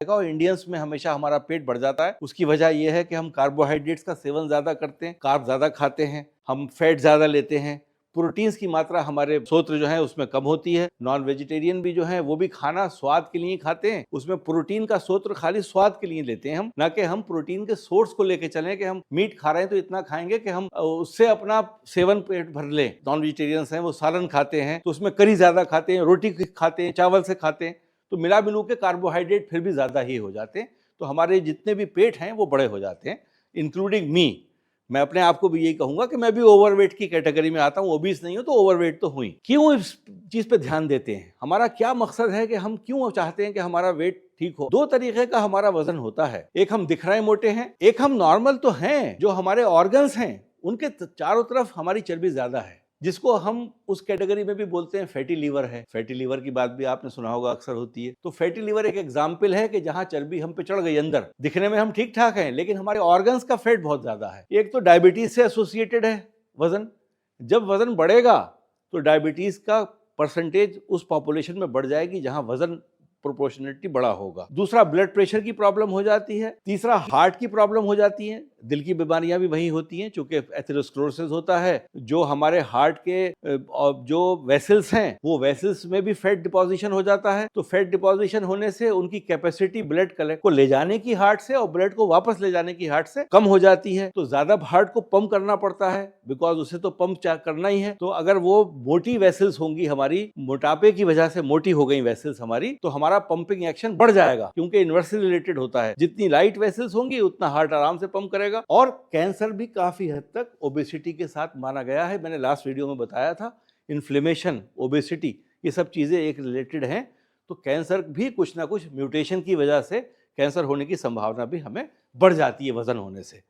देखो इंडियंस में हमेशा हमारा पेट बढ़ जाता है। उसकी वजह यह है कि हम कार्बोहाइड्रेट्स का सेवन ज्यादा करते हैं, कार्ब ज्यादा खाते हैं, हम फैट ज्यादा लेते हैं, प्रोटीन्स की मात्रा हमारे स्रोत जो है उसमें कम होती है। नॉन वेजिटेरियन भी जो है वो भी खाना स्वाद के लिए खाते हैं, उसमें प्रोटीन का स्रोत खाली स्वाद के लिए लेते हैं हम, ना कि हम प्रोटीन के सोर्स को लेके चलें कि हम मीट खा रहे हैं तो इतना खाएंगे कि हम उससे अपना सेवन पेट भर लें। नॉन वेजिटेरियंस हैं वो सालन खाते हैं तो उसमें करी ज्यादा खाते हैं, रोटी खाते हैं, चावल से खाते हैं, तो मिला मिलू के कार्बोहाइड्रेट फिर भी ज्यादा ही हो जाते हैं। तो हमारे जितने भी पेट हैं वो बड़े हो जाते हैं, इंक्लूडिंग मी। मैं अपने आप को भी यही कहूंगा कि मैं भी ओवरवेट की कैटेगरी में आता हूं, ओबीस नहीं हूं तो ओवरवेट तो हुई। क्यों इस चीज पे ध्यान देते हैं? हमारा क्या मकसद है कि हम क्यों चाहते हैं कि हमारा वेट ठीक हो? दो तरीके का हमारा वजन होता है, एक हम दिख रहे हैं मोटे हैं, एक हम नॉर्मल तो हैं, जो हमारे ऑर्गन्स हैं उनके चारों तरफ हमारी चर्बी ज्यादा है, जिसको हम उस कैटेगरी में भी बोलते हैं फैटी लीवर है। फैटी लीवर की बात भी आपने सुना होगा, अक्सर होती है। तो फैटी लीवर एक एग्जाम्पल है कि जहां चर्बी हम पे चढ़ गई अंदर, दिखने में हम ठीक ठाक हैं लेकिन हमारे ऑर्गन्स का फैट बहुत ज्यादा है। एक तो डायबिटीज से एसोसिएटेड है वजन, जब वजन बढ़ेगा तो डायबिटीज का परसेंटेज उस पॉपुलेशन में बढ़ जाएगी जहां वजन प्रोपोर्शनलिटी बड़ा होगा। दूसरा ब्लड प्रेशर की प्रॉब्लम हो जाती है, तीसरा हार्ट की प्रॉब्लम हो जाती है, दिल की बीमारियां भी वही होती हैं क्योंकि एथेरोस्क्लेरोसिस होता है। जो हमारे हार्ट के जो वेसल्स हैं वो वेसल्स में भी फैट डिपोजिशन हो जाता है, तो फैट डिपोजिशन होने से उनकी कैपेसिटी ब्लड को ले जाने की हार्ट से और ब्लड को वापस ले जाने की हार्ट से कम हो जाती है। तो ज्यादा हार्ट को पंप करना पड़ता है बिकॉज उसे तो पंप करना ही है। तो अगर वो मोटी वेसल्स होंगी, हमारी मोटापे की वजह से मोटी हो गई वेसल्स हमारी, तो हमारा पंपिंग एक्शन बढ़ जाएगा क्योंकि इन्वर्सली रिलेटेड होता है। जितनी लाइट वेसल्स होंगी उतना हार्ट आराम से पंप करेगा। और कैंसर भी काफी हद तक ओबेसिटी के साथ माना गया है। मैंने लास्ट वीडियो में बताया था, इन्फ्लेमेशन, ओबेसिटी, ये सब चीजें एक रिलेटेड हैं। तो कैंसर भी कुछ ना कुछ म्यूटेशन की वजह से कैंसर होने की संभावना भी हमें बढ़ जाती है वजन होने से।